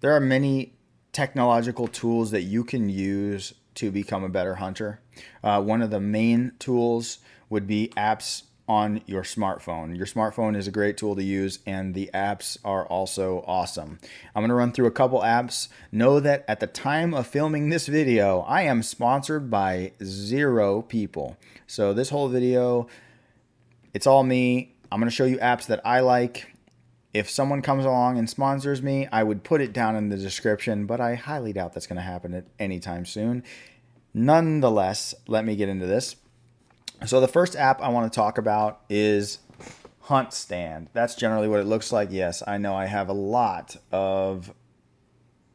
There are many technological tools that you can use to become a better hunter. One of the main tools would be apps on your smartphone. Your smartphone is a great tool to use, and the apps are also awesome. I'm going to run through a couple apps. Know that at the time of filming this video, I am sponsored by 0 people. So this whole video, it's all me. I'm going to show you apps that I like. If someone comes along and sponsors me, I would put it down in the description, but I highly doubt that's going to happen at any time soon. Nonetheless, let me get into this. So the first app I want to talk about is HuntStand. That's generally what it looks like. Yes, I know I have a lot of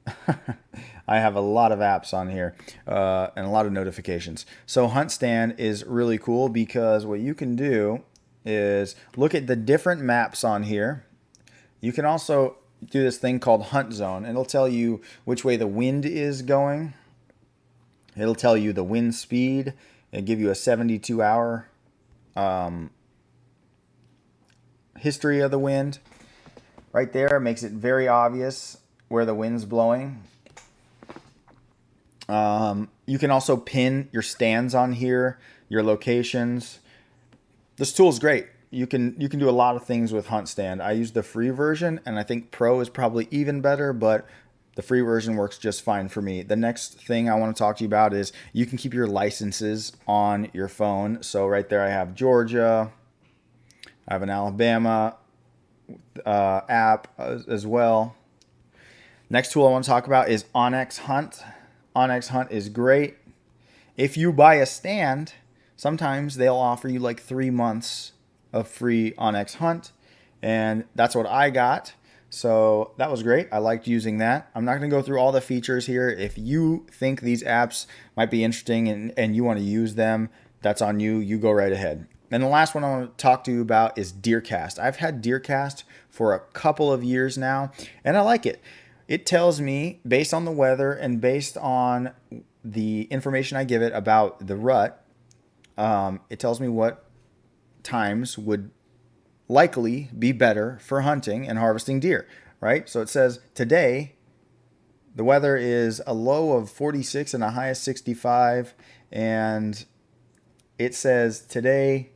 apps on here and a lot of notifications. So HuntStand is really cool because what you can do is look at the different maps on here. You can also do this thing called Hunt Zone, and it'll tell you which way the wind is going. It'll tell you the wind speed. It'll give you a 72-hour history of the wind. Right there, it makes it very obvious where the wind's blowing. You can also pin your stands on here, your locations. This tool is great. You can do a lot of things with HuntStand. I use the free version, and I think Pro is probably even better, but the free version works just fine for me. The next thing I want to talk to you about is you can keep your licenses on your phone. So right there I have Georgia. I have an Alabama app as well. Next tool I want to talk about is onX Hunt. onX Hunt is great. If you buy a stand, sometimes they'll offer you like 3 months of free onX Hunt, and that's what I got. So that was great. I liked using that. I'm not going to go through all the features here. If you think these apps might be interesting and you want to use them, that's on you. You go right ahead. And the last one I want to talk to you about is DeerCast. I've had DeerCast for a couple of years now, and I like it. It tells me, based on the weather and based on the information I give it about the rut, it tells me what times would likely be better for hunting and harvesting deer, right? So it says today the weather is a low of 46 and a high of 65, and it says today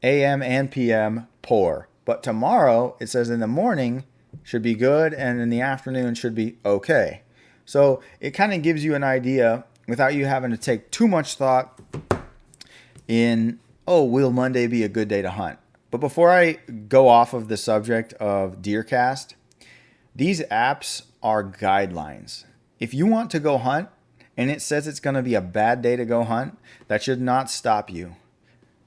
AM and PM poor, but tomorrow it says in the morning should be good and in the afternoon should be okay. So it kind of gives you an idea without you having to take too much thought in, oh, will Monday be a good day to hunt? But before I go off of the subject of DeerCast, these apps are guidelines. If you want to go hunt and it says it's going to be a bad day to go hunt, that should not stop you.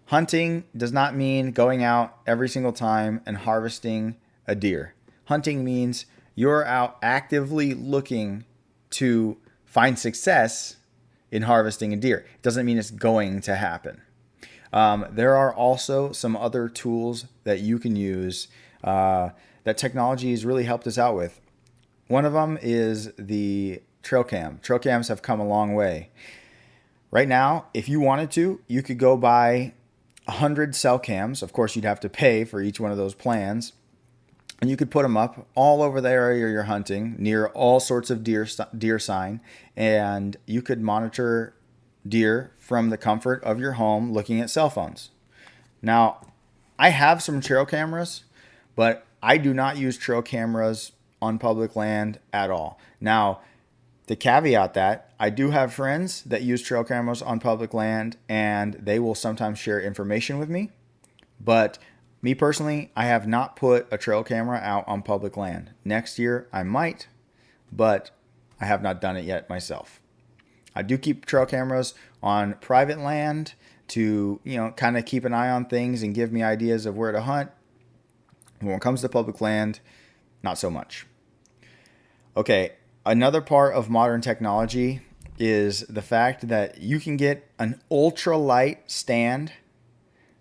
Hunting does not mean going out every single time and harvesting a deer. Hunting means you're out actively looking to find success in harvesting a deer. It doesn't mean it's going to happen. There are also some other tools that you can use that technology has really helped us out with. One of them is the trail cam. Trail cams have come a long way. Right now, if you wanted to, you could go buy 100 cell cams. Of course, you'd have to pay for each one of those plans. And you could put them up all over the area you're hunting, near all sorts of deer sign, and you could monitor deer from the comfort of your home looking at cell phones. Now, I have some trail cameras, but I do not use trail cameras on public land at all. Now, to caveat that, I do have friends that use trail cameras on public land, and they will sometimes share information with me. But me personally, I have not put a trail camera out on public land. Next year, I might, but I have not done it yet myself. I do keep trail cameras on private land to, kind of keep an eye on things and give me ideas of where to hunt. When it comes to public land, not so much. Okay, another part of modern technology is the fact that you can get an ultralight stand,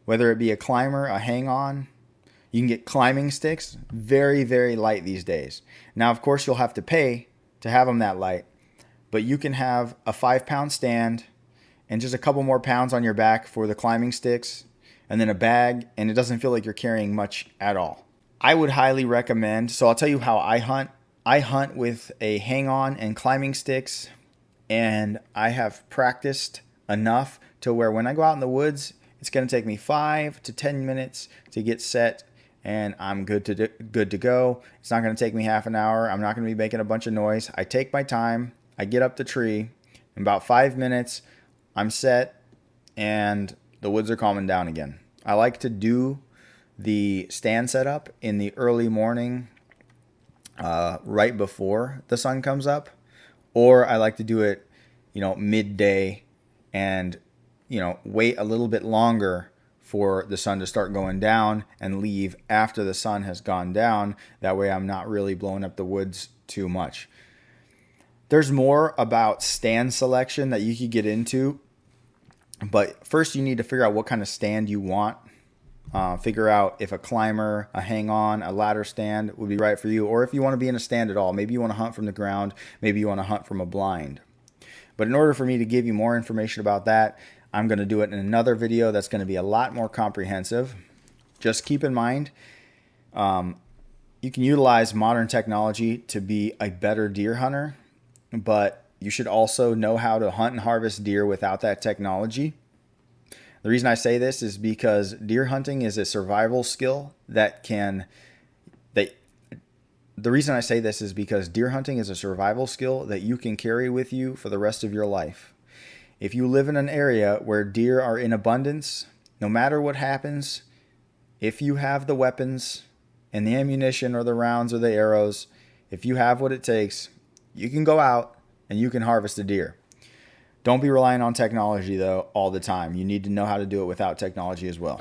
whether it be a climber, a hang-on. You can get climbing sticks, very, very light these days. Now, of course, you'll have to pay to have them that light, but you can have a 5-pound stand and just a couple more pounds on your back for the climbing sticks, and then a bag, and it doesn't feel like you're carrying much at all. I would highly recommend, so I'll tell you how I hunt. I hunt with a hang on and climbing sticks, and I have practiced enough to where when I go out in the woods, it's going to take me 5 to 10 minutes to get set, and I'm good to go. It's not going to take me half an hour. I'm not going to be making a bunch of noise. I take my time. I get up the tree. In about 5 minutes, I'm set, and the woods are calming down again. I like to do the stand setup in the early morning, right before the sun comes up, or I like to do it, midday, and wait a little bit longer for the sun to start going down and leave after the sun has gone down. That way I'm not really blowing up the woods too much. There's more about stand selection that you could get into, but first you need to figure out what kind of stand you want. Figure out if a climber, a hang-on, a ladder stand would be right for you, or if you want to be in a stand at all. Maybe you want to hunt from the ground, maybe you want to hunt from a blind. But in order for me to give you more information about that, I'm going to do it in another video that's going to be a lot more comprehensive. Just keep in mind, you can utilize modern technology to be a better deer hunter, but you should also know how to hunt and harvest deer without that technology. The reason I say this is because deer hunting is a survival skill that can, the reason I say this is because deer hunting is a survival skill that you can carry with you for the rest of your life. If you live in an area where deer are in abundance, no matter what happens, if you have the weapons and the ammunition or the rounds or the arrows, if you have what it takes, you can go out and you can harvest a deer. Don't be relying on technology, though, all the time. You need to know how to do it without technology as well.